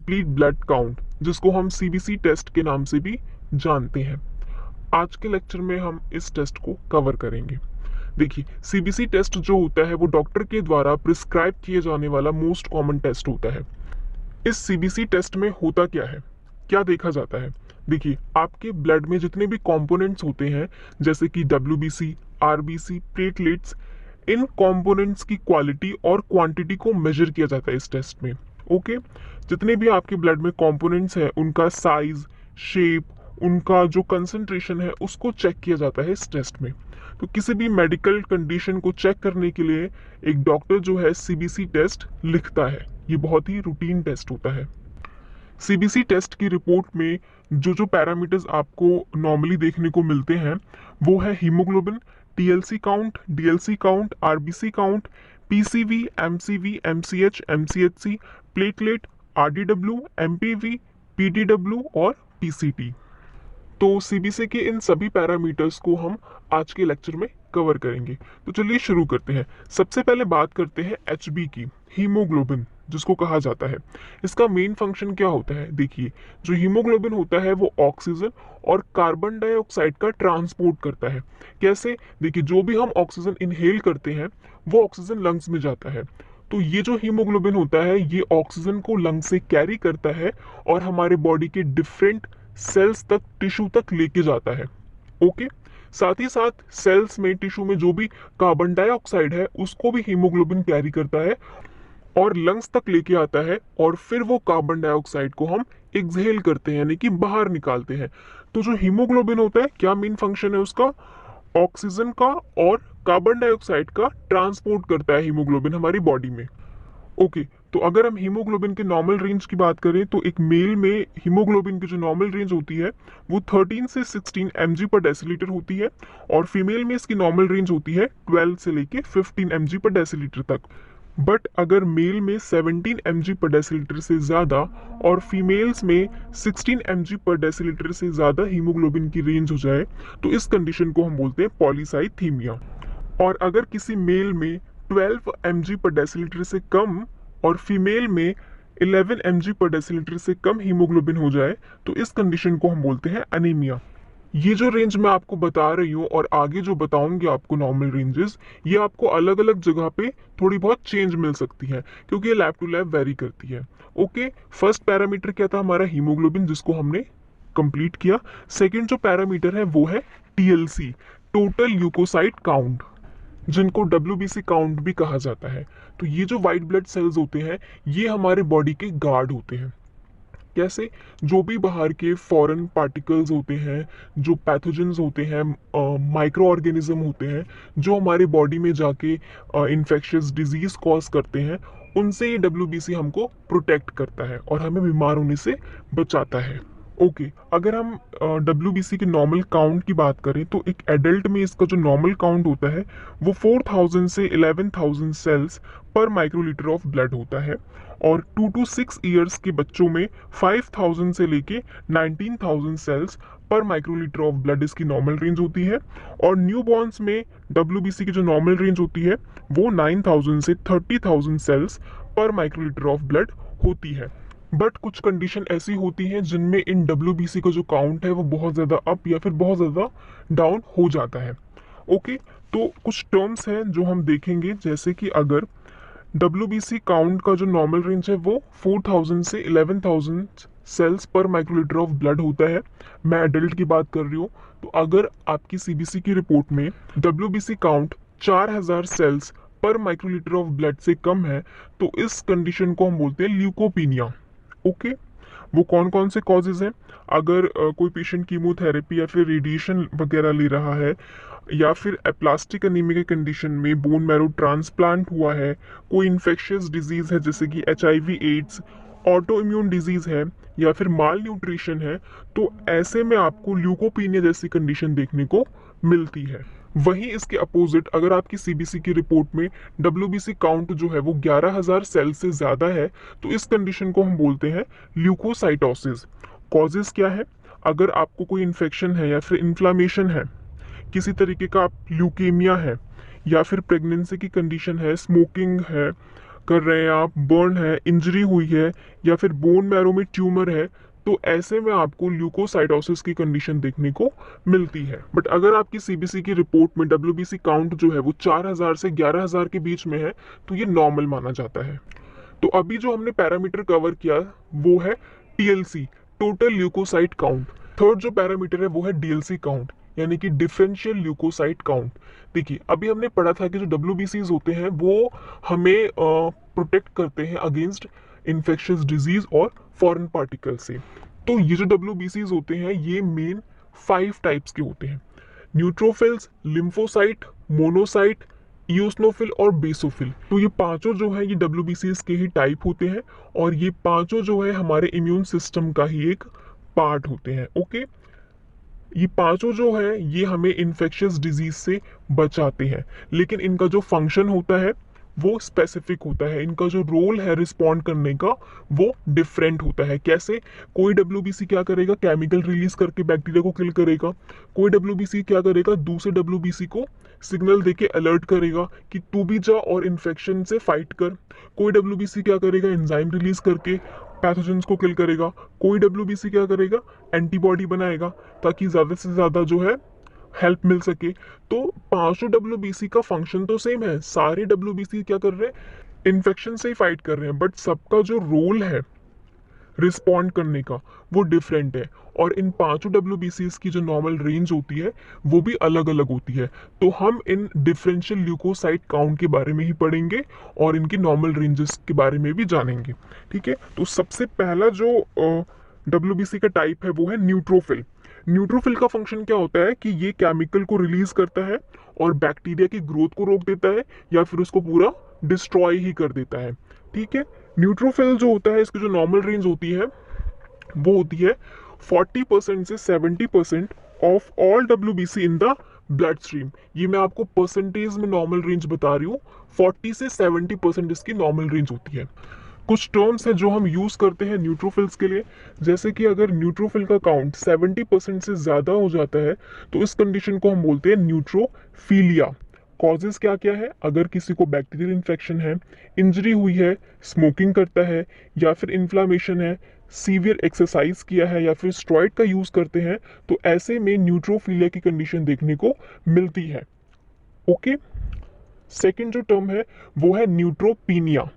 Complete blood count, जिसको हम CBC test के नाम से भी जानते हैं। आज के लेक्चर में हम इस टेस्ट को कवर करेंगे। देखिए, सीबीसी टेस्ट जो होता है वो डॉक्टर के द्वारा प्रिस्क्राइब किए जाने वाला मोस्ट कॉमन टेस्ट होता है। इस सीबीसी टेस्ट में होता क्या है, क्या देखा जाता है? देखिए, आपके ब्लड में जितने भी कंपोनेंट्स होते हैं, जैसे कि डब्ल्यूबीसी, आरबीसी, प्लेटलेट्स, इन कंपोनेंट्स की क्वालिटी और क्वांटिटी को मेजर किया जाता है इस टेस्ट में। ओके, जितने भी आपके ब्लड में कंपोनेंट्स हैं उनका साइज, शेप, उनका जो कंसंट्रेशन है उसको चेक किया जाता है इस टेस्ट में। तो किसी भी मेडिकल कंडीशन को चेक करने के लिए एक डॉक्टर जो है सीबीसी टेस्ट लिखता है। ये बहुत ही रूटीन टेस्ट होता है। सीबीसी टेस्ट की रिपोर्ट में जो जो पैरामीटर्स आपको नॉर्मली देखने को मिलते हैं वो है haemoglobin, TLC count, DLC count, RBC count, PCV, MCV, MCH, MCHC, platelet, RDW, MPV, PDW और पीसीटी। तो सीबीसी के इन सभी पैरामीटर्स को हम आज के लेक्चर में कवर करेंगे। तो चलिए शुरू करते हैं। सबसे पहले बात करते हैं एचबी की, हीमोग्लोबिन जिसको कहा जाता है। इसका मेन फंक्शन क्या होता है? देखिए, जो हीमोग्लोबिन होता है वो ऑक्सीजन और कार्बन डाइऑक्साइड का ट्रांसपोर्ट करता है। कैसे? देखिए, जो भी हम ऑक्सीजन इनहेल करते हैं वो ऑक्सीजन लंग्स में जाता है। तो ये जो हीमोग्लोबिन होता है ये ऑक्सीजन को लंग से कैरी करता है और हमारे बॉडी के डिफरेंट सेल्स तक, टिश्यू तक लेके जाता है। ओके, साथ ही साथ सेल्स में, टिश्यू में जो भी कार्बन डाइऑक्साइड है उसको भी हीमोग्लोबिन कैरी करता है और लंग्स तक लेके आता है और फिर वो कार्बन डाइऑक्साइड को हम एक्सहेल करते हैं, यानी कि बाहर निकालते हैं। तो जो हीमोग्लोबिन होता है, क्या मेन फंक्शन है उसका? ऑक्सीजन का और कार्बन डाइऑक्साइड का ट्रांसपोर्ट करता है हीमोग्लोबिन हमारी बॉडी में। ओके, तो अगर हम हीमोग्लोबिन के नॉर्मल रेंज की बात करें तो एक मेल में हीमोग्लोबिन की जो नॉर्मल रेंज होती है वो 13 से 16 mg पर डेसीलीटर होती है और फीमेल में इसकी नॉर्मल रेंज होती है 12 से लेके 15 mg पर डेसीलीटर तक। बट अगर मेल में 17 mg पर डेसीलीटर से ज़्यादा और फीमेल्स में 16 mg पर डेसीलीटर से ज़्यादा हीमोग्लोबिन की रेंज हो जाए तो इस कंडीशन को हम बोलते हैं पॉलीसाइथीमिया। और अगर किसी मेल में 12 mg पर डेसीलीटर से कम और फीमेल में 11 mg पर डेसीलीटर से कम हीमोग्लोबिन हो जाए तो इस कंडीशन को हम बोलते हैं अनीमिया। ये जो रेंज मैं आपको बता रही हूँ और आगे जो बताऊंगी आपको नॉर्मल रेंजेस, ये आपको अलग अलग जगह पे थोड़ी बहुत चेंज मिल सकती है क्योंकि ये लैब टू लैब वेरी करती है। ओके, फर्स्ट पैरामीटर क्या था हमारा? हीमोग्लोबिन, जिसको हमने कंप्लीट किया। सेकंड जो पैरामीटर है वो है टीएलसी, टोटल ल्यूकोसाइट काउंट, जिनको डब्ल्यूबीसी काउंट भी कहा जाता है। तो ये जो वाइट ब्लड सेल्स होते हैं ये हमारे बॉडी के गार्ड होते हैं। कैसे? जो भी बाहर के फॉरेन पार्टिकल्स होते हैं, जो पैथोजेंस होते हैं, माइक्रो ऑर्गेनिज्म होते हैं, जो हमारे बॉडी में जाके इन्फेक्शियस डिजीज कॉज करते हैं, उनसे ये डब्ल्यूबीसी हमको प्रोटेक्ट करता है और हमें बीमार होने से बचाता है। ओके, अगर हम डब्ल्यूबीसी के नॉर्मल काउंट की बात करें तो एक एडल्ट में इसका जो नॉर्मल काउंट होता है वो 4000 से 11,000 सेल्स पर माइक्रोलीटर ऑफ ब्लड होता है और 2 to 6 ईयर्स के बच्चों में 5000 से लेके 19,000 सेल्स पर माइक्रोलीटर ऑफ ब्लड इसकी नॉर्मल रेंज होती है। और न्यू बॉर्न्स में डब्ल्यूबीसी की जो नॉर्मल रेंज होती है वो 9000 से 30,000 सेल्स पर माइक्रोलीटर ऑफ ब्लड होती है। बट कुछ कंडीशन ऐसी होती हैं जिनमें इन डब्ल्यूबीसी का जो काउंट है वो बहुत ज़्यादा अप या फिर बहुत ज़्यादा डाउन हो जाता है। ओके, तो कुछ टर्म्स हैं जो हम देखेंगे, जैसे कि अगर डब्ल्यूबीसी काउंट का जो नॉर्मल रेंज है वो 4000 से 11,000 सेल्स पर माइक्रोलीटर ऑफ ब्लड होता है, मैं एडल्ट की बात कर रही हूँ। तो अगर आपकी सीबीसी की रिपोर्ट में डब्ल्यूबीसी काउंट 4000 सेल्स पर माइक्रोलीटर ऑफ ब्लड से कम है तो इस कंडीशन को हम बोलते हैं ल्यूकोपीनिया। ओके, वो कौन कौन से कॉजेज हैं? अगर कोई पेशेंट कीमोथेरेपी या फिर रेडिएशन वगैरह ले रहा है, या फिर एप्लास्टिक एनीमिया के कंडीशन में बोन मैरो ट्रांसप्लांट हुआ है, कोई इन्फेक्शियस डिजीज है जैसे कि HIV AIDS, auto immune disease है या फिर माल न्यूट्रिशन है, तो ऐसे में आपको ल्यूकोपीनिया जैसी कंडीशन देखने को मिलती है। वहीं इसके अपोजिट अगर आपकी सीबीसी की रिपोर्ट में डब्ल्यूबीसी काउंट जो है वो 11,000 सेल से ज्यादा है तो इस कंडीशन को हम बोलते हैं ल्यूकोसाइटोसिस। कॉजेज क्या है? अगर आपको कोई इन्फेक्शन है या फिर इन्फ्लामेशन है, किसी तरीके का ल्यूकेमिया है, या फिर प्रेगनेंसी की कंडीशन है, स्मोकिंग है, कर रहे हैं आप, बर्न है, इंजरी हुई है या फिर बोन मैरो में ट्यूमर है, तो ऐसे में आपको ल्यूकोसाइटोसिस की कंडीशन देखने को मिलती है। बट अगर आपकी सीबीसी की रिपोर्ट में डब्ल्यूबीसी काउंट जो है वो 4000 से 11000 के बीच में है तो ये नॉर्मल माना जाता है। तो अभी जो हमने पैरामीटर कवर किया वो है TLC, total leucocyte count. Third जो पैरामीटर है वो है डीएलसी काउंट, यानी कि डिफरेंशियल ल्यूकोसाइट काउंट। देखिए अभी हमने पढ़ा था कि जो डब्ल्यूबीसीज होते हैं वो हमें प्रोटेक्ट करते हैं अगेंस्ट इन्फेक्शियस डिजीज और फॉरेन पार्टिकल से। तो ये जो डब्ल्यूबीसीज होते हैं ये मेन 5 टाइप्स के होते हैं: न्यूट्रोफिल्स, लिम्फोसाइट, मोनोसाइट, इओसिनोफिल और बेसोफिल। तो ये पांचों जो है ये डब्ल्यूबीसीज के ही टाइप होते हैं और ये पांचों जो है हमारे इम्यून सिस्टम का ही एक पार्ट होते हैं। ओके, ये पांचों जो है ये हमें इन्फेक्शियस डिजीज से बचाते हैं, लेकिन इनका जो फंक्शन होता है वो स्पेसिफिक होता है, इनका जो रोल है रिस्पॉन्ड करने का वो डिफरेंट होता है। कैसे? कोई डब्ल्यूबीसी क्या करेगा, केमिकल रिलीज करके बैक्टीरिया को किल करेगा। कोई डब्ल्यूबीसी क्या करेगा, दूसरे डब्ल्यूबीसी को सिग्नल देके अलर्ट करेगा कि तू भी जा और इन्फेक्शन से फाइट कर। कोई डब्ल्यूबीसी क्या करेगा, एंजाइम रिलीज करके पैथोजेंस को किल करेगा। कोई डब्ल्यूबीसी क्या करेगा, एंटीबॉडी बनाएगा ताकि ज्यादा से ज्यादा जो है हेल्प मिल सके। तो पांचों डब्ल्यूबीसी का फंक्शन तो सेम है, सारे डब्ल्यूबीसी क्या कर रहे हैं, इन्फेक्शन से ही फाइट कर रहे हैं, बट सबका जो रोल है रिस्पॉन्ड करने का वो डिफरेंट है। और इन पांचों डब्ल्यूबीसीज की जो नॉर्मल रेंज होती है वो भी अलग अलग होती है। तो हम इन डिफरेंशियल ल्यूकोसाइट काउंट के बारे में ही पढ़ेंगे और इनकी नॉर्मल रेंजेस के बारे में भी जानेंगे। ठीक है, तो सबसे पहला जो डब्ल्यूबीसी का टाइप है वो है न्यूट्रोफिल। न्यूट्रोफिल का फंक्शन क्या होता है कि ये केमिकल को रिलीज करता है और बैक्टीरिया की ग्रोथ को रोक देता है या फिर उसको पूरा डिस्ट्रॉय ही कर देता है। ठीक है, न्यूट्रोफिल जो होता है इसकी जो नॉर्मल रेंज होती है वो होती है 40% से 70% of all WBC in the blood stream. ये मैं आपको परसेंटेज में नॉर्मल रेंज बता रही हूँ, 40 से 70% इसकी नॉर्मल रेंज होती है। कुछ टर्म्स हैं जो हम यूज करते हैं न्यूट्रोफिल्स के लिए, जैसे कि अगर न्यूट्रोफिल का काउंट 70% से ज्यादा हो जाता है तो इस कंडीशन को हम बोलते हैं न्यूट्रोफीलिया। कॉजेज क्या क्या है, अगर किसी को बैक्टीरियल इन्फेक्शन है, इंजरी हुई है, स्मोकिंग करता है या फिर इन्फ्लामेशन है, सीवियर एक्सरसाइज किया है या फिर स्टेरॉइड का यूज करते हैं, तो ऐसे में न्यूट्रोफीलिया की कंडीशन देखने को मिलती है। ओके, सेकेंड जो टर्म है वो है न्यूट्रोपीनिया।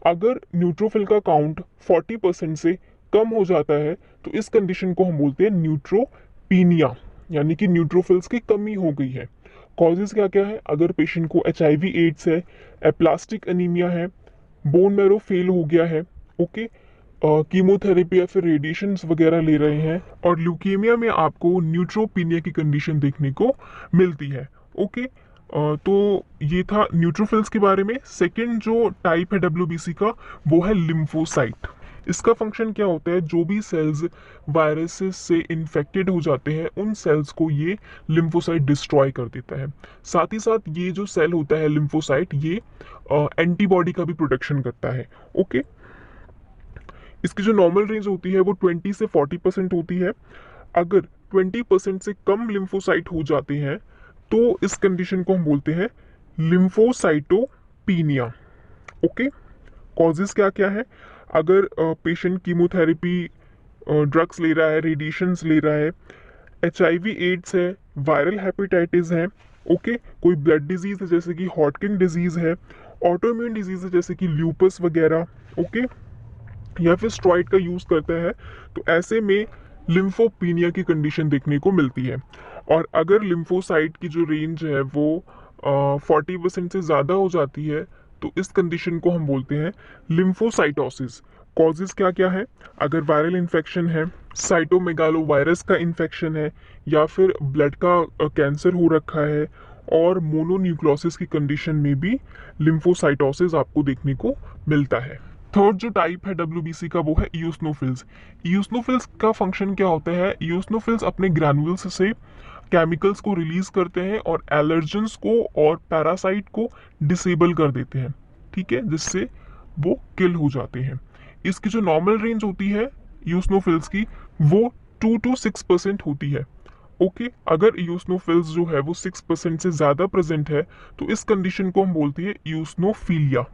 अगर न्यूट्रोफिल का काउंट 40% से कम हो जाता है तो इस कंडीशन को हम बोलते हैं न्यूट्रोपीनिया, यानी कि न्यूट्रोफिल्स की कमी हो गई है। कॉजेज क्या क्या है, अगर पेशेंट को HIV एड्स है, एप्लास्टिक एनीमिया है, बोन मैरो फेल हो गया है, ओके, कीमोथेरेपी या फिर रेडिएशन वगैरह ले रहे हैं, और ल्यूकेमिया में आपको न्यूट्रोपीनिया की कंडीशन देखने को मिलती है। ओके, तो ये था न्यूट्रोफिल्स के बारे में। सेकंड जो टाइप है डब्ल्यूबीसी का वो है लिम्फोसाइट। इसका फंक्शन क्या होता है, जो भी सेल्स वायरसेस से इन्फेक्टेड हो जाते हैं उन सेल्स को ये लिम्फोसाइट डिस्ट्रॉय कर देता है। साथ ही साथ ये जो सेल होता है लिम्फोसाइट ये एंटीबॉडी का भी प्रोटेक्शन करता है। ओके, इसकी जो नॉर्मल रेंज होती है वो 20 से 40% होती है। अगर 20% से कम लिम्फोसाइट हो जाते हैं तो इस कंडीशन को हम बोलते हैं लिम्फोसाइटोपीनिया। ओके, कॉजेज क्या क्या है, अगर पेशेंट कीमोथेरेपी ड्रग्स ले रहा है, रेडिएशंस ले रहा है, HIV एड्स है, वायरल हेपेटाइटिस है, ओके, कोई ब्लड डिजीज है जैसे कि हॉटकिन डिजीज है, ऑटोइम्यून डिजीज है जैसे कि ल्यूपस वगैरह, ओके, या फिर स्टेरॉइड का यूज करता है, तो ऐसे में लिम्फोपीनिया की कंडीशन देखने को मिलती है। और अगर लिम्फोसाइट की जो रेंज है वो 40% से ज़्यादा हो जाती है तो इस कंडीशन को हम बोलते हैं लिम्फोसाइटोसिस। कॉजेज क्या क्या है, अगर वायरल इन्फेक्शन है, साइटोमेगालो वायरस का इन्फेक्शन है, या फिर ब्लड का कैंसर हो रखा है, और मोनोन्यूक्लियोसिस की कंडीशन में भी लिम्फोसाइटोसिस आपको देखने को मिलता है। थर्ड जो टाइप है डब्ल्यूबीसी का वो है इओसिनोफिल्स। इओसिनोफिल्स का फंक्शन क्या होता है, इओसिनोफिल्स अपने ग्रैन्युल्स से केमिकल्स को रिलीज करते हैं और एलर्जेंस को और पैरासाइट को डिसेबल कर देते हैं, ठीक है, जिससे वो किल हो जाते हैं। इसकी जो नॉर्मल रेंज होती है इओसिनोफिल्स की वो 2 to 6% होती है। ओके, अगर इओसिनोफिल्स जो है वो 6% से ज्यादा प्रेजेंट है तो इस कंडीशन को हम बोलते हैं इओसिनोफीलिया।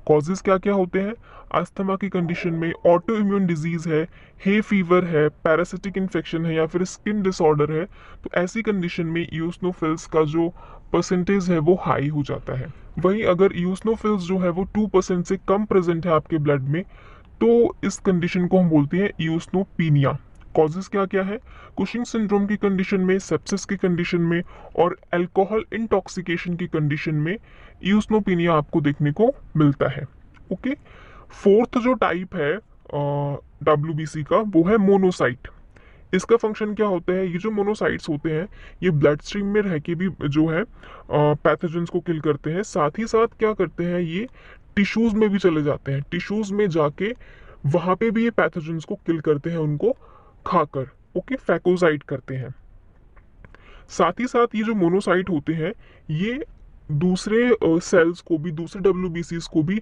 कॉजेज क्या क्या होते हैं? अस्थमा की कंडीशन में, ऑटो इम्यून डिजीज है, हे फीवर है, पैरासिटिक इन्फेक्शन है या फिर स्किन डिसऑर्डर है, तो ऐसी कंडीशन में यूसनोफिल्स का जो परसेंटेज है वो हाई हो जाता है। वहीं अगर यूसनोफिल्स जो है वो 2% से कम प्रेजेंट है आपके ब्लड में, तो इस कंडीशन को हम बोलते हैं यूसनोपीनिया। कॉजेज क्या क्या है? कुशिंग सिंड्रोम की कंडीशन में, सेप्सिस की कंडीशन में और अल्कोहल इंटॉक्सिकेशन की कंडीशन में यूसनोपीनिया आपको देखने को मिलता है। ओके। फोर्थ जो टाइप है डब्ल्यूबीसी का, वो है मोनोसाइट। इसका फंक्शन क्या होता है? ये जो मोनोसाइट्स होते हैं, ये ब्लड स्ट्रीम में रह के भी जो है पैथोजेंस को किल करते हैं। साथ ही साथ क्या करते हैं, ये टिश्यूज में भी चले जाते हैं। टिश्यूज में जाके वहां पे भी ये पैथोजेंस को किल करते हैं, उनको खाकर। ओके, फैकोसाइट करते हैं। साथ ही साथ ये जो मोनोसाइट होते हैं, ये दूसरे सेल्स को भी, दूसरे डब्ल्यूबीसीज को भी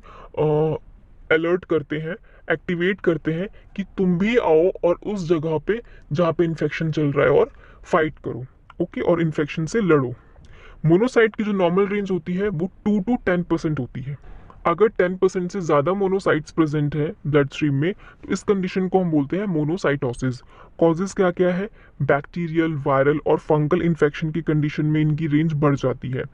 अलर्ट करते हैं, एक्टिवेट करते हैं कि तुम भी आओ और उस जगह पे जहाँ पे इन्फेक्शन चल रहा है और फाइट करो। ओके, और इन्फेक्शन से लड़ो। मोनोसाइट की जो नॉर्मल रेंज होती है वो 2 to 10% होती है। अगर 10% से ज़्यादा मोनोसाइट्स प्रेजेंट है ब्लड स्ट्रीम में, तो इस कंडीशन को हम बोलते हैं मोनोसाइटोसिस। कॉजेज क्या क्या है? बैक्टीरियल, वायरल और फंगल इन्फेक्शन की कंडीशन में इनकी रेंज बढ़ जाती है।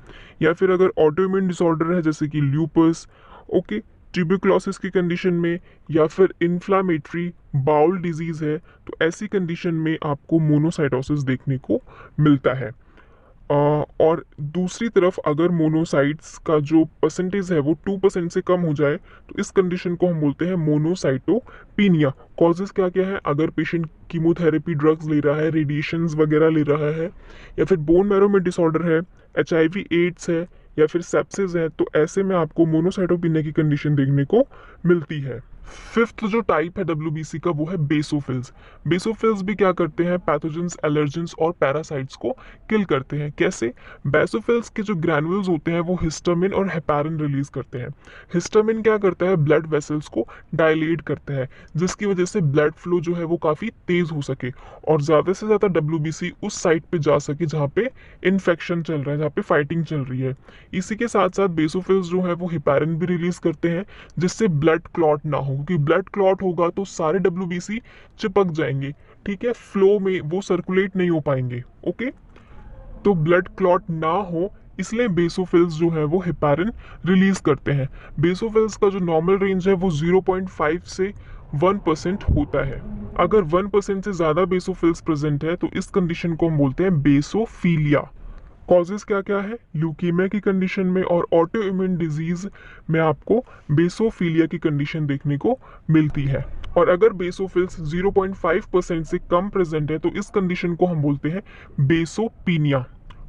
या फिर अगर ऑटोइम्यून डिसऑर्डर है जैसे कि ल्यूपस, ओके, ट्यूबरकुलोसिस की कंडीशन में, या फिर इन्फ्लामेटरी बाउल डिजीज है, तो ऐसी कंडीशन में आपको मोनोसाइटोसिस देखने को मिलता है। और दूसरी तरफ अगर मोनोसाइट्स का जो परसेंटेज है वो 2% से कम हो जाए, तो इस कंडीशन को हम बोलते हैं मोनोसाइटोपीनिया। कॉजेज क्या क्या है? अगर पेशेंट कीमोथेरेपी ड्रग्स ले रहा है, रेडिएशंस वगैरह ले रहा है, या फिर बोन मैरो में डिसऑर्डर है, HIV एड्स है या फिर सेप्सिस है, तो ऐसे में आपको मोनोसाइटोपीनिया की कंडीशन देखने को मिलती है। फिफ्थ जो टाइप है डब्ल्यूबीसी का, वो है बेसोफिल्स। बेसोफिल्स भी क्या करते हैं? पैथोजेंस, एलर्जेंस और पैरासाइट्स को किल करते हैं। कैसे? बेसोफिल्स के जो ग्रैनुल्स होते हैं वो हिस्टामिन और हेपारिन रिलीज करते हैं। हिस्टामिन क्या करता है? ब्लड वेसल्स को डायलेट करता है, जिसकी वजह से ब्लड फ्लो जो है वो काफी तेज हो सके और ज्यादा से ज्यादा डब्ल्यूबीसी उस साइट पे जा सके जहाँ पे इन्फेक्शन चल रहा है, जहाँ पे फाइटिंग चल रही है। इसी के साथ साथ बेसोफिल्स जो है वो हेपारिन भी रिलीज करते हैं, जिससे ब्लड क्लॉट ना हो, क्योंकि ब्लड क्लॉट होगा तो सारे डब्ल्यूबीसी चिपक जाएंगे। ठीक है, फ्लो में वो सर्कुलेट नहीं हो पाएंगे। ओके, तो ब्लड क्लॉट ना हो, इसलिए बेसोफिल्स जो है वो हेपारिन रिलीज करते हैं। बेसोफिल्स का जो नॉर्मल रेंज है वो 0.5 से 1% होता है। अगर 1% से ज्यादा बेसोफिल्स प्रेजेंट है, तो इस कंडीशन को हम बोलते हैं बेसोफीलिया। कॉजेज क्या क्या है? ल्यूकीमिया की कंडीशन में और ऑटो इम्यून डिजीज में आपको बेसोफीलिया की कंडीशन देखने को मिलती है। और अगर बेसोफिल्स 0.5% से कम प्रेजेंट है, तो इस कंडीशन को हम बोलते हैं बेसोपीनिया।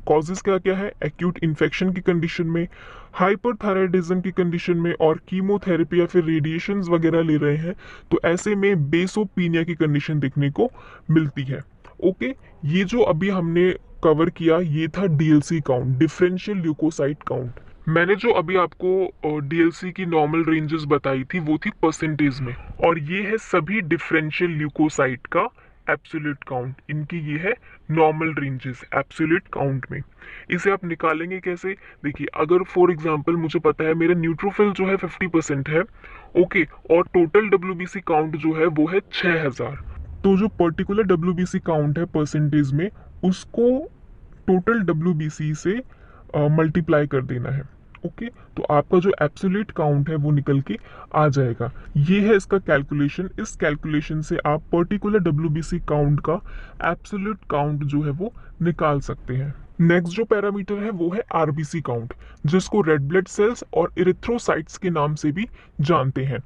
कॉजेज क्या क्या है? एक्यूट इन्फेक्शन की कंडीशन में, हाइपरथायराइडिज्म की कंडीशन में और कीमोथेरेपी या फिर रेडिएशंस वगैरह ले रहे हैं, तो ऐसे में बेसोपीनिया की कंडीशन देखने को मिलती है। ओके, ये जो अभी हमने कवर किया, ये था DLC count, differential leukocyte count. मैंने जो अभी आपको डीएलसी की नॉर्मल रेंजेस बताई थी वो थी परसेंटेज में, और ये है सभी डिफरेंशियल ल्यूकोसाइट का एब्सोल्यूट काउंट। इनकी ये है नॉर्मल रेंजेस एब्सोल्यूट काउंट में। इसे आप निकालेंगे कैसे? देखिए, अगर फॉर एग्जांपल मुझे पता है मेरा न्यूट्रोफिल जो है 50% है, ओके, और टोटल डब्ल्यूबीसी काउंट जो है वो है 6000, तो जो पर्टिकुलर डब्ल्यूबीसी काउंट है परसेंटेज में, उसको टोटल डब्ल्यूबीसी से मल्टीप्लाई कर देना है। ओके, तो आपका जो एब्सोल्यूट काउंट है वो निकल के आ जाएगा। ये है इसका कैलकुलेशन। इस कैलकुलेशन से आप पर्टिकुलर डब्ल्यूबीसी काउंट का एब्सोल्यूट काउंट जो है वो निकाल सकते हैं। नेक्स्ट जो पैरामीटर है वो है आरबीसी काउंट, जिसको रेड ब्लड सेल्स और इरिथ्रोसाइट्स के नाम से भी जानते हैं।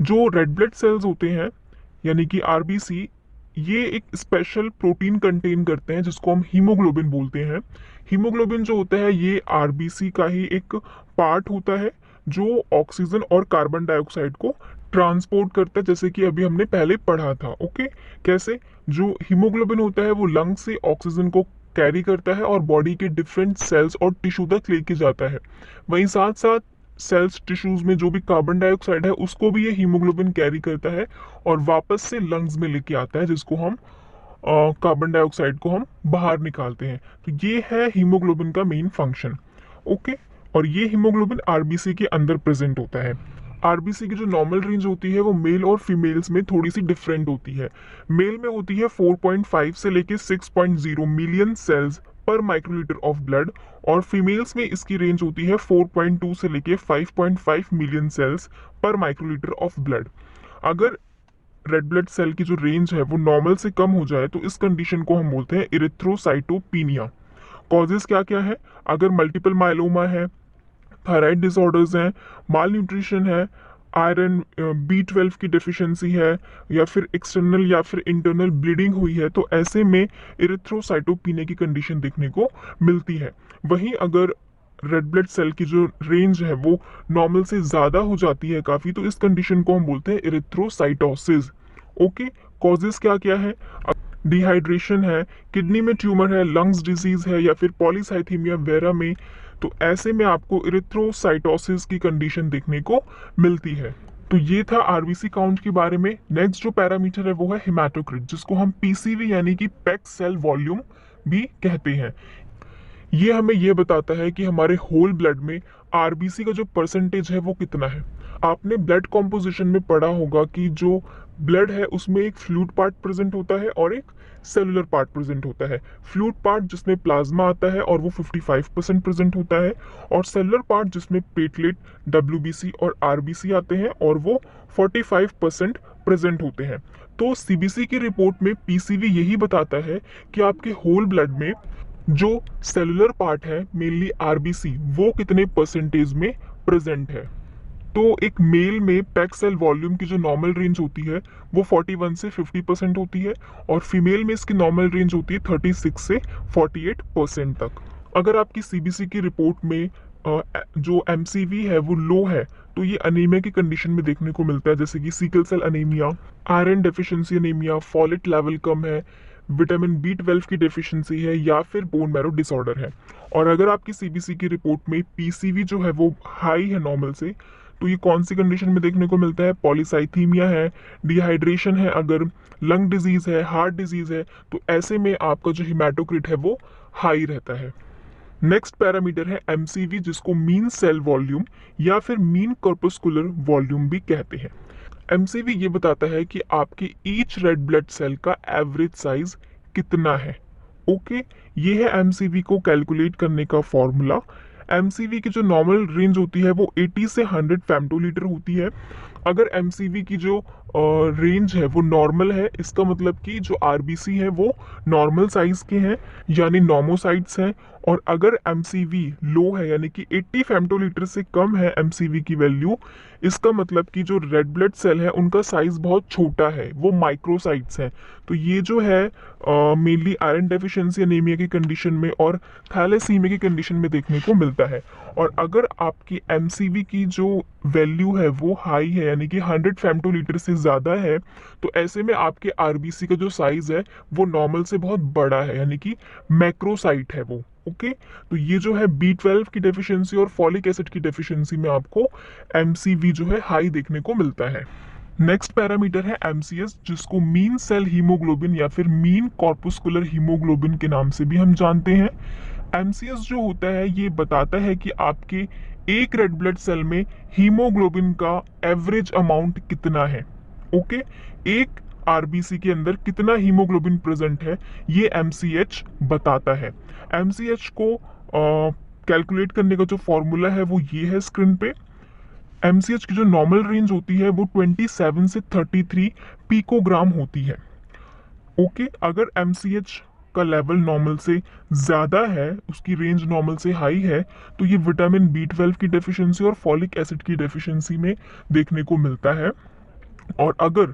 जो रेड ब्लड सेल्स होते हैं यानी कि आरबीसी, ये एक स्पेशल प्रोटीन कंटेन करते हैं जिसको हम हीमोग्लोबिन बोलते हैं। हीमोग्लोबिन जो होता है ये आरबीसी का ही एक पार्ट होता है, जो ऑक्सीजन और कार्बन डाइऑक्साइड को ट्रांसपोर्ट करता है, जैसे कि अभी हमने पहले पढ़ा था। ओके, कैसे? जो हीमोग्लोबिन होता है वो लंग से ऑक्सीजन को कैरी करता है और बॉडी के डिफरेंट सेल्स और टिश्यू तक लेके जाता है। वहीं साथ साथ सेल्स, टिश्यूज में जो भी कार्बन डाइऑक्साइड है उसको भी ये हीमोग्लोबिन कैरी करता है और वापस से लंग्स में लेके आता है, जिसको हम कार्बन डाइऑक्साइड को हम बाहर निकालते हैं। तो ये है हीमोग्लोबिन का मेन फंक्शन। ओके, और ये हीमोग्लोबिन आरबीसी के अंदर प्रेजेंट होता है। आरबीसी की जो नॉर्मल रेंज होती है वो मेल और फीमेल्स में थोड़ी सी डिफरेंट होती है। मेल में होती है 4.5 से लेके 6.0 मिलियन सेल्स पर माइक्रोलीटर ऑफ ब्लड, और फीमेल्स में इसकी रेंज होती है 4.2 से लेके 5.5 मिलियन सेल्स पर माइक्रोलीटर ऑफ ब्लड। अगर रेड ब्लड सेल की जो रेंज है वो नॉर्मल से कम हो जाए तो इस कंडीशन को हम बोलते हैं इरिथ्रोसाइटोपिनिया। कॉजेस क्या क्या है? अगर मल्टीपल माइलोमा है, थायराइड डिसऑर्डर्स हैं, माल न्यूट्रिशन है, आयरन B12 की डिफिशियंसी है, या फिर एक्सटर्नल या फिर इंटरनल ब्लीडिंग हुई है, तो ऐसे में इरिथ्रोसाइटोपिनिया की कंडीशन देखने को मिलती है। वहीं अगर रेड ब्लड सेल की जो रेंज है वो नॉर्मल से ज़्यादा हो जाती है काफ़ी, तो इस कंडीशन को हम बोलते हैं इरिथ्रोसाइटोसिस। ओके, कॉजेस क्या क्या है? डिहाइड्रेशन है, किडनी में ट्यूमर है, लंग्स डिजीज है, या फिर पॉलीसाइथीमिया वेरा में, तो ऐसे में आपको इरिथ्रोसाइटोसिस की कंडीशन देखने को मिलती है। तो ये था आरबीसी काउंट के बारे में। नेक्स्ट जो पैरामीटर है वो है हेमाटोक्रिट, जिसको हम पीसीवी यानी कि पैक्ड सेल वॉल्यूम भी कहते हैं। ये हमें ये बताता है कि हमारे होल ब्लड में आरबीसी का जो परसेंटेज है वो कितना है। आपने ब्लड कॉम्पोजिशन में पढ़ा होगा कि जो ब्लड है उसमें एक फ्लूइड पार्ट प्रेजेंट होता है और एक सेलुलर पार्ट प्रेजेंट होता है। फ्लूइड पार्ट जिसमें प्लाज्मा आता है और वो 55% प्रेजेंट होता है, और सेलुलर पार्ट जिसमें प्लेटलेट, डब्ल्यूबीसी और आरबीसी आते हैं और वो 45% प्रेजेंट होते हैं। तो सीबीसी की रिपोर्ट में पीसीवी यही बताता है कि आपके होल ब्लड में जो सेलुलर पार्ट है, मेनली आरबीसी, वो कितने परसेंटेज में प्रेजेंट है। तो एक मेल में पैक सेल वॉल्यूम की जो नॉर्मल रेंज होती है वो 41 से 50% होती है, और फीमेल में इसकी नॉर्मल रेंज होती है 36 से 48% तक। अगर आपकी सीबीसी की रिपोर्ट में जो एमसीवी है वो लो है, तो ये अनीमिया की कंडीशन में देखने को मिलता है, जैसे कि sickle cell anaemia, iron deficiency anaemia, folate level कम है, विटामिन B12 की डेफिशिएंसी है, या फिर बोन मैरो डिसऑर्डर है। और अगर आपकी सीबीसी की रिपोर्ट में पीसीवी जो है वो हाई है नॉर्मल से, तो ये कौन सी कंडीशन में देखने को मिलता है? पॉलीसाइथीमिया है, डिहाइड्रेशन है, अगर लंग डिजीज है, हार्ट डिजीज है, तो ऐसे में आपका जो हिमेटोक्रिट है वो हाई रहता है। नेक्स्ट पैरामीटर है एमसीवी, जिसको मीन सेल वॉल्यूम या फिर मीन कॉर्पस्कुलर वॉल्यूम भी कहते हैं। एमसीवी ये बताता है कि आपके ईच रेड ब्लड सेल का एवरेज साइज कितना है। ओके, ये है एमसीवी को कैलकुलेट करने का फॉर्मूला। एमसीवी की जो नॉर्मल रेंज होती है वो 80 से 100 फेम्टोलीटर होती है। अगर एमसीवी की जो रेंज है वो नॉर्मल है, इसका मतलब कि जो आरबीसी है वो नॉर्मल साइज के हैं, यानी नॉर्मोसाइट्स हैं। और अगर एमसीवी लो है, यानी कि 80 फेम्टोलीटर से कम है एमसीवी की वैल्यू, इसका मतलब कि जो रेड ब्लड सेल है उनका साइज बहुत छोटा है, वो माइक्रोसाइट्स हैं। तो ये जो है मेनली आयरन डेफिशिएंसी एनीमिया की कंडीशन में और थैलेसीमिया की कंडीशन में देखने को मिलता है। और अगर आपकी एमसीवी की जो वैल्यू है वो हाई है, यानी कि 100 फेम्टोलीटर से ज़्यादा है, तो ऐसे में आपके आरबीसी का जो साइज है वो नॉर्मल से बहुत बड़ा है, यानी कि मैक्रोसाइट है वो। ओके, तो ये जो है B12 की डेफिशिएंसी और फॉलिक एसिड की डेफिशिएंसी में आपको एमसीवी जो है हाई देखने को मिलता है। नेक्स्ट पैरामीटर है एमसीएस, जिसको मीन सेल हीमोग्लोबिन या फिर मीन कॉर्पुस्कुलर हीमोग्लोबिन के नाम से भी हम जानते हैं। एमसीएस जो होता है ये बताता है कि आपके एक रेड ब्लड सेल में हीमोग्लोबिन का एवरेज अमाउंट कितना है। ओके, एक आरबीसी के अंदर कितना हीमोग्लोबिन प्रेजेंट है, ये एमसीएच बताता है। एमसीएच को कैलकुलेट करने का जो फॉर्मूला है वो ये है स्क्रीन पे। एमसीएच की जो नॉर्मल रेंज होती है वो 27 से 33 पिकोग्राम होती है। ओके, अगर एमसीएच का लेवल नॉर्मल से ज़्यादा है, उसकी रेंज नॉर्मल से हाई है, तो ये विटामिन B12 की डेफिशिएंसी और फॉलिक एसिड की डेफिशिएंसी में देखने को मिलता है। और अगर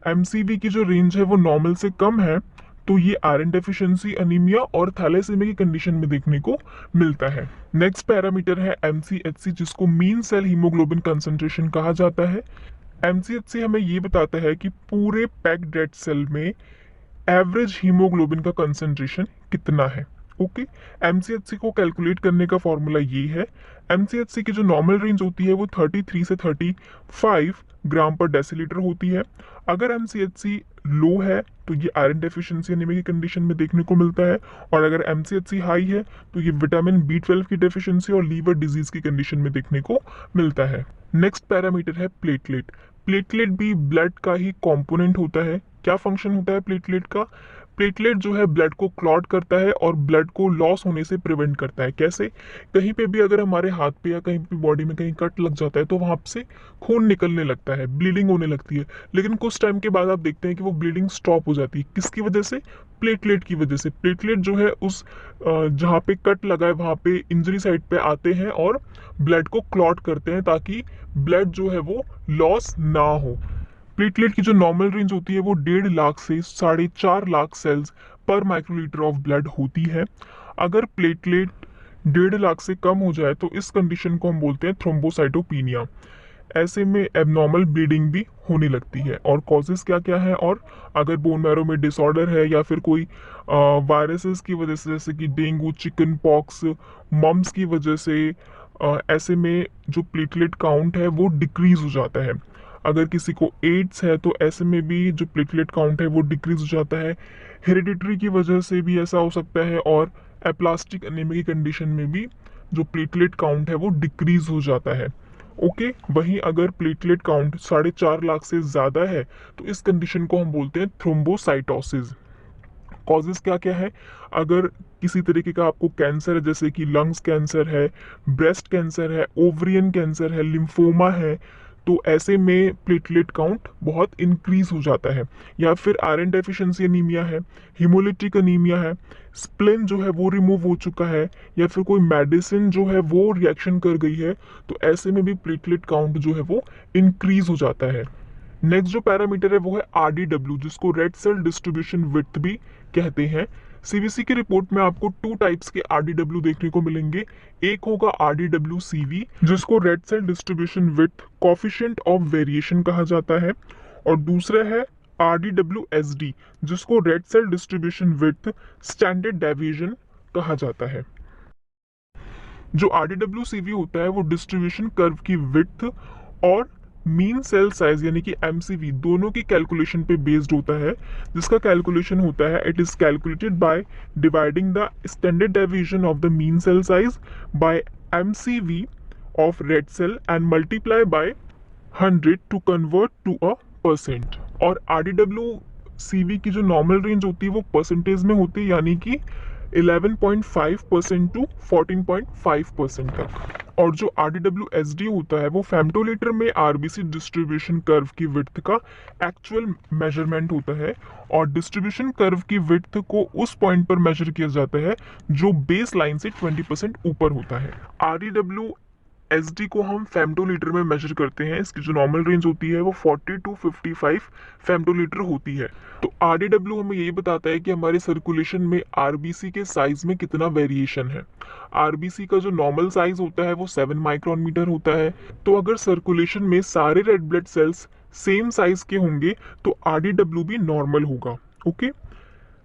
एमसीवी की जो रेंज है वो नॉर्मल से कम है, तो ये आयरन डेफिशिएंसी अनीमिया और थैलेसीमिया की कंडीशन में देखने को मिलता है। नेक्स्ट पैरामीटर है एमसीएचसी, जिसको मीन सेल हीमोग्लोबिन कंसंट्रेशन कहा जाता है। एमसीएचसी हमें ये बताता है कि पूरे पैक्ड रेड सेल में एवरेज हीमोग्लोबिन का कंसंट्रेशन कितना है। ओके, एमसीएचसी को कैलकुलेट करने का फॉर्मूला ये है। एमसीएचसी की जो नॉर्मल रेंज होती है वो 33 से 35 ग्राम पर डेसीलीटर होती है। अगर एमसीएचसी लो है तो ये आयरन डेफिशिएंसी एनीमिया की कंडीशन में देखने को मिलता है, और अगर एमसीएचसी हाई है तो ये विटामिन बी 12 की डेफिशिएंसी और लीवर डिजीज की कंडीशन में देखने को मिलता है। नेक्स्ट पैरामीटर है प्लेटलेट। प्लेटलेट भी ब्लड का ही कंपोनेंट होता है। क्या फंक्शन होता है प्लेटलेट का? प्लेटलेट जो है ब्लड को क्लॉट करता है और ब्लड को लॉस होने से प्रिवेंट करता है। कैसे? कहीं पे भी अगर हमारे हाथ पे या कहीं भी बॉडी में कहीं कट लग जाता है तो वहां से खून निकलने लगता है, ब्लीडिंग होने लगती है, लेकिन कुछ टाइम के बाद आप देखते हैं कि वो ब्लीडिंग स्टॉप हो जाती है। किसकी वजह से? प्लेटलेट की वजह से। प्लेटलेट जो है उस जहाँ पे कट लगा है वहां पे इंजरी साइड पे आते हैं और ब्लड को क्लॉट करते हैं ताकि ब्लड जो है वो लॉस ना हो। प्लेटलेट की जो नॉर्मल रेंज होती है वो 1.5 लाख से 4.5 लाख सेल्स पर माइक्रोलीटर ऑफ ब्लड होती है। अगर प्लेटलेट 1.5 लाख से कम हो जाए तो इस कंडीशन को हम बोलते हैं थ्रोम्बोसाइटोपिनिया। ऐसे में एबनॉर्मल ब्लीडिंग भी होने लगती है। और कॉजेस क्या क्या है? और अगर बोन मैरो में डिसऑर्डर है या फिर कोई वायरसेस की वजह से, जैसे कि डेंगू, चिकन पॉक्स, मम्स की वजह से, ऐसे में जो प्लेटलेट काउंट है वो डिक्रीज हो जाता है। अगर किसी को एड्स है तो ऐसे में भी जो प्लेटलेट काउंट है वो डिक्रीज हो जाता है। हेरिडिटरी की वजह से भी ऐसा हो सकता है, और एप्लास्टिक एनीमिया की कंडीशन में भी जो प्लेटलेट काउंट है वो डिक्रीज हो जाता है। ओके, वहीं अगर प्लेटलेट काउंट 4.5 लाख से ज्यादा है तो इस कंडीशन को हम बोलते हैं थ्रोम्बोसाइटोसिस। कॉजेस क्या क्या है? अगर किसी तरीके का आपको कैंसर है, जैसे कि लंग्स कैंसर है, ब्रेस्ट कैंसर है, ओवरियन कैंसर है, लिम्फोमा है, तो ऐसे में प्लेटलेट काउंट बहुत इंक्रीज हो जाता है। या फिर आयरन डेफिशिएंसी एनीमिया है, हिमोलिटिक एनीमिया है, स्प्लेन जो है वो रिमूव हो चुका है, या फिर कोई मेडिसिन जो है वो रिएक्शन कर गई है, तो ऐसे में भी प्लेटलेट काउंट जो है वो इंक्रीज हो जाता है। नेक्स्ट जो पैरामीटर है वो है आरडीडब्ल्यू, जिसको रेड सेल डिस्ट्रीब्यूशन विड्थ भी कहते हैं। सीबीसी की रिपोर्ट में आपको 2 टाइप्स के आरडीडब्ल्यू देखने को मिलेंगे। एक होगा आरडीडब्ल्यू सीवी, जिसको red cell distribution width coefficient of variation कहा जाता है, और दूसरा है आरडीडब्ल्यू एसडी, जिसको red cell distribution width standard deviation कहा जाता है। जो आरडीडब्ल्यू सीवी होता है वो डिस्ट्रीब्यूशन कर्व की विड्थ और मीन सेल साइज यानी कि एमसीवी दोनों की कैलकुलेशन पे बेस्ड होता है। जिसका कैलकुलेशन होता है, it is calculated by dividing the standard deviation of the mean cell size by MCV of red cell and multiply by 100 to convert to a percent. और आरडीडब्ल्यू सीवी की जो normal range होती है वो percentage में होती है, यानी कि 11.5% टू 14.5% तक। और जो RDWSD होता है वो फेमटोलीटर में आरबीसी डिस्ट्रीब्यूशन कर्व की विड्थ का एक्चुअल मेजरमेंट होता है, और डिस्ट्रीब्यूशन कर्व की विड्थ को उस पॉइंट पर मेजर किया जाता है जो बेस लाइन से 20% ऊपर होता है। RDWSD को हम फेमटोलीटर में मेजर करते हैं। इसकी जो नॉर्मल रेंज होती है वो 40 टू 55 फेमटोलीटर होती है। तो RDW हमें यही बताता है कि हमारे सर्कुलेशन में आरबीसी के साइज में कितना वेरिएशन है। आरबीसी का जो नॉर्मल साइज होता है वो 7 माइक्रोन मीटर होता है। तो अगर सर्कुलेशन में सारे red blood cells same size के होंगे तो आरडीडब्ल्यू भी नॉर्मल होगा। ओके,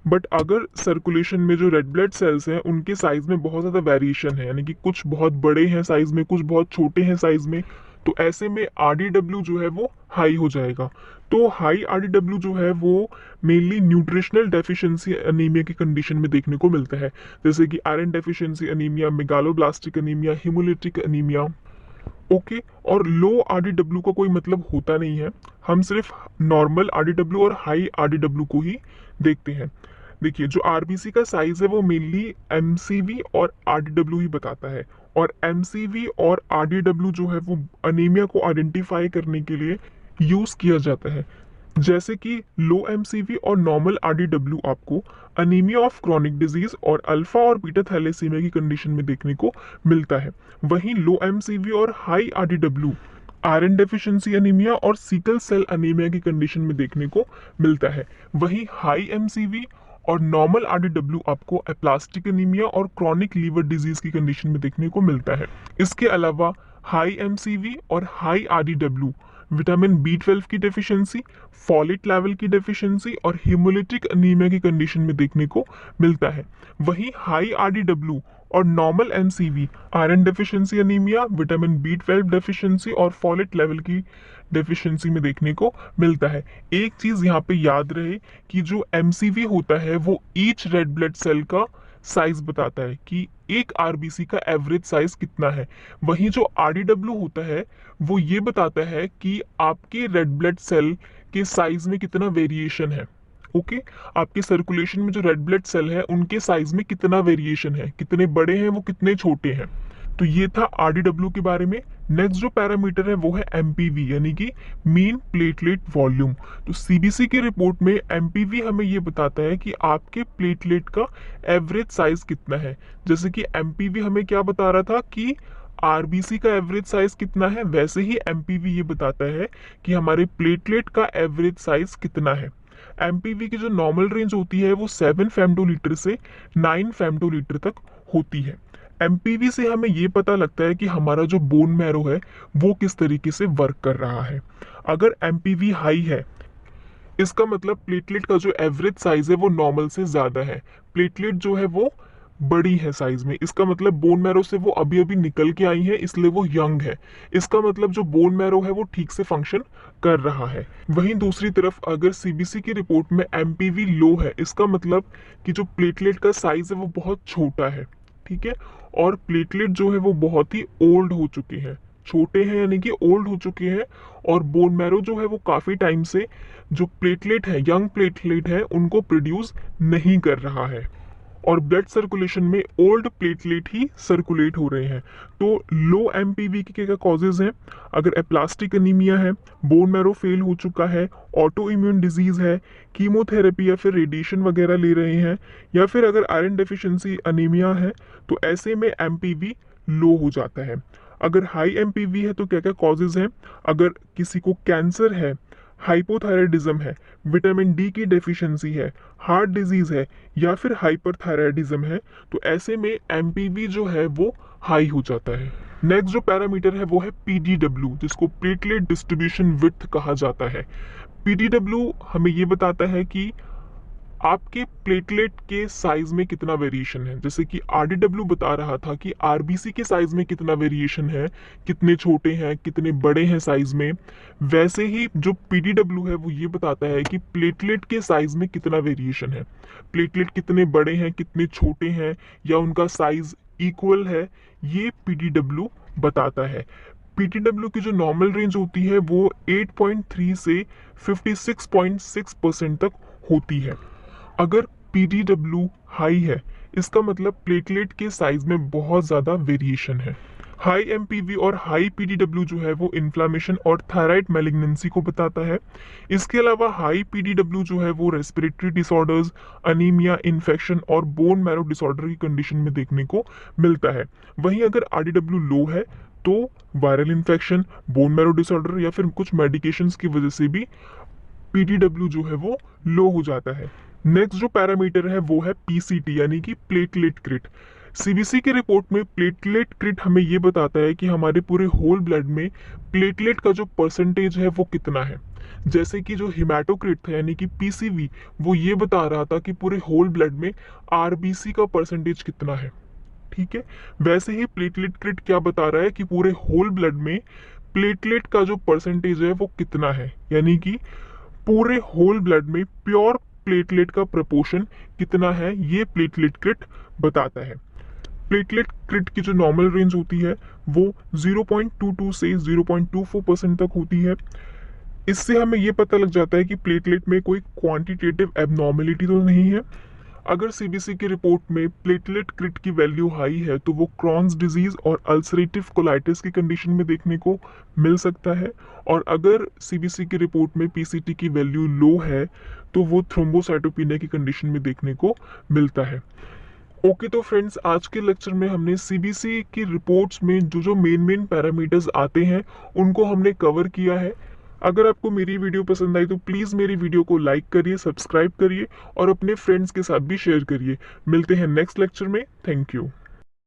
बट अगर सर्कुलेशन में जो रेड ब्लड सेल्स हैं उनके साइज में बहुत ज़्यादा वेरिएशन है, यानी कि कुछ बहुत बड़े हैं साइज में, कुछ बहुत छोटे हैं साइज में, तो ऐसे में आरडीडब्ल्यू जो है वो हाई हो जाएगा। तो हाई आरडीडब्ल्यू जो है वो मेनली न्यूट्रिशनल डेफिशिएंसी एनीमिया की कंडीशन में देखने को मिलता है, जैसे कि iron deficiency anaemia, megaloblastic anaemia, haemolytic anaemia. Okay, और लो आरडीडब्ल्यू का कोई मतलब होता नहीं है, हम सिर्फ नॉर्मल आरडीडब्ल्यू और हाई आरडीडब्ल्यू को ही देखते हैं। देखिए, जो आरबीसी का साइज है वो मेनली एमसीवी और आरडीडब्ल्यू ही बताता है, और एमसीवी और आरडीडब्ल्यू जो है वो अनीमिया को आइडेंटिफाई करने के लिए यूज किया जाता है। जैसे कि लो एमसीवी और नॉर्मल आरडीडब्ल्यू आपको अनीमिया ऑफ क्रॉनिक डिजीज और अल्फा और बीटा थैलेसीमिया की कंडीशन में देखने को मिलता है। वहीं लो एमसीवी और high RDW iron deficiency anaemia और सीकल सेल एनीमिया की कंडीशन में देखने को मिलता है। वहीं हाई एमसीवी और नॉर्मल आरडीडब्ल्यू आपको एप्लास्टिक एनीमिया और क्रॉनिक लीवर डिजीज की कंडीशन में देखने को मिलता है। इसके अलावा हाई एमसीवी और हाई आरडीडब्ल्यू विटामिन B12 की डेफिशिएंसी, फॉलेट लेवल की डेफिशिएंसी और हीमोलिटिक अनीमिया की कंडीशन में देखने को मिलता है। वहीं हाई RDW और normal MCV iron deficiency anaemia, vitamin B12 deficiency और फॉलेट लेवल की डेफिशिएंसी में देखने को मिलता है। एक चीज यहाँ पे याद रहे कि जो MCV होता है वो ईच रेड ब्लड सेल का साइज बताता है कि एक RBC का एवरेज साइज कितना है। वहीं जो RDW होता है वो ये बताता है कि आपके रेड ब्लड सेल के साइज में कितना वेरिएशन है। ओके, आपके सर्कुलेशन में जो रेड ब्लड सेल है उनके साइज में कितना वेरिएशन है, कितने बड़े हैं वो कितने छोटे हैं। तो ये था RDW के बारे में। नेक्स्ट जो पैरामीटर है वो है MPV यानी कि मीन प्लेटलेट वॉल्यूम। तो CBC की रिपोर्ट में MPV हमें ये बताता है कि आपके प्लेटलेट का एवरेज साइज कितना है। जैसे कि MPV हमें क्या बता रहा था कि RBC का एवरेज साइज कितना है, वैसे ही MPV ये बताता है कि हमारे प्लेटलेट का एवरेज साइज कितना है। MPV की जो नॉर्मल रेंज होती है वो 7 फेम्टोलीटर से 9 फेम्टोलीटर तक होती है। MPV से हमें ये पता लगता है कि हमारा जो बोन मैरो है वो किस तरीके से वर्क कर रहा है। अगर MPV हाई है इसका मतलब प्लेटलेट का जो एवरेज साइज है वो नॉर्मल से ज्यादा है। प्लेटलेट जो है वो बड़ी है साइज में, इसका मतलब बोन मैरो से वो अभी अभी निकल के आई है इसलिए वो यंग है। इसका मतलब जो बोन मैरो है वो ठीक से फंक्शन कर रहा है। वहीं दूसरी तरफ अगर CBC की रिपोर्ट में MPV लो है इसका मतलब कि जो प्लेटलेट का साइज है वो बहुत छोटा है। ठीक है, और प्लेटलेट जो है वो बहुत ही ओल्ड हो चुके हैं, छोटे हैं यानी कि ओल्ड हो चुके हैं, और बोन मैरो जो है वो काफी टाइम से जो प्लेटलेट है, यंग प्लेटलेट है, उनको प्रोड्यूस नहीं कर रहा है और ब्लड सर्कुलेशन में ओल्ड प्लेटलेट ही सर्कुलेट हो रहे हैं। तो लो MPV के क्या कॉजेज हैं? अगर एप्लास्टिक अनीमिया है, बोन मैरो फेल हो चुका है, ऑटो इम्यून डिजीज है, कीमोथेरेपी या फिर रेडिएशन वगैरह ले रहे हैं, या फिर अगर आयरन डेफिशिएंसी अनीमिया है तो ऐसे में MPV लो हो जाता है। अगर हाई MPV है तो क्या क्या कॉजेज हैं? अगर किसी को कैंसर है, हाइपोथायराइडिज्म है, विटामिन D की डेफिशिएंसी है, हार्ट डिजीज है या फिर हाइपरथायराइडिज्म है, तो ऐसे में MPV जो है वो हाई हो जाता है। नेक्स्ट जो पैरामीटर है वो है PDW जिसको प्लेटलेट डिस्ट्रीब्यूशन विड्थ कहा जाता है। PDW हमें ये बताता है कि आपके प्लेटलेट के साइज में कितना वेरिएशन है। जैसे कि RDW बता रहा था कि RBC के साइज में कितना वेरिएशन है, कितने छोटे हैं कितने बड़े हैं साइज में, वैसे ही जो PDW है वो ये बताता है कि प्लेटलेट के साइज में कितना वेरिएशन है। प्लेटलेट कितने बड़े हैं कितने छोटे हैं या उनका साइज इक्वल है, ये PDW बताता है। PDW की जो नॉर्मल रेंज होती है वो 8.3 से 56.6% तक होती है। अगर PDW हाई है इसका मतलब प्लेटलेट के साइज में बहुत ज्यादा वेरिएशन है। हाई MPV और हाई PDW जो है वो इन्फ्लामेशन और थायराइड मैलिग्नेंसी को बताता है। इसके अलावा हाई PDW जो है वो रेस्पिरेटरी डिसऑर्डर्स, अनीमिया, इन्फेक्शन और बोन मैरो डिसऑर्डर की कंडीशन में देखने को मिलता है। वहीं अगर RDW लो है तो viral infection, bone marrow disorder या फिर कुछ मेडिकेशंस की वजह से भी PDW जो है वो लो हो जाता है। नेक्स्ट जो पैरामीटर है वो है PCT यानी कि प्लेटलेट क्रिट। CBC की रिपोर्ट में प्लेटलेट क्रिट हमें ये बताता है कि हमारे पूरे होल ब्लड में प्लेटलेट का जो परसेंटेज है वो कितना है। जैसे कि जो हिमेटोक्रिट था यानी कि PCV वो ये बता रहा था कि पूरे होल ब्लड में RBC का परसेंटेज कितना है। ठीक है, वैसे ही प्लेटलेट क्रिट क्या बता रहा है कि पूरे होल ब्लड में प्लेटलेट का जो परसेंटेज है वो कितना है, यानी कि पूरे होल ब्लड में प्योर प्लेटलेट का प्रपोर्शन कितना है, ये प्लेटलेट क्रिट बताता है। प्लेटलेट क्रिट की जो नॉर्मल रेंज होती है वो 0.22 से 0.24% तक होती है। इससे हमें ये पता लग जाता है कि प्लेटलेट में कोई क्वांटिटेटिव एबनॉर्मेलिटी तो नहीं है। अगर CBC की रिपोर्ट में प्लेटलेट क्रिट की वैल्यू हाई है तो वो क्रॉन्स डिजीज और अल्सरेटिव कोलाइटिस की कंडीशन में देखने को मिल सकता है, और अगर CBC की रिपोर्ट में PCT की वैल्यू लो है तो वो थ्रोम्बोसाइटोपिनिया की कंडीशन में देखने को मिलता है। ओके, तो फ्रेंड्स आज के लेक्चर में हमने CBC की रिपोर्ट्स में जो जो मेन पैरामीटर्स आते हैं उनको हमने कवर किया है। अगर आपको मेरी वीडियो पसंद आई तो प्लीज़ मेरी वीडियो को लाइक करिए, सब्सक्राइब करिए और अपने फ्रेंड्स के साथ भी शेयर करिए। मिलते हैं नेक्स्ट लेक्चर में। Thank you.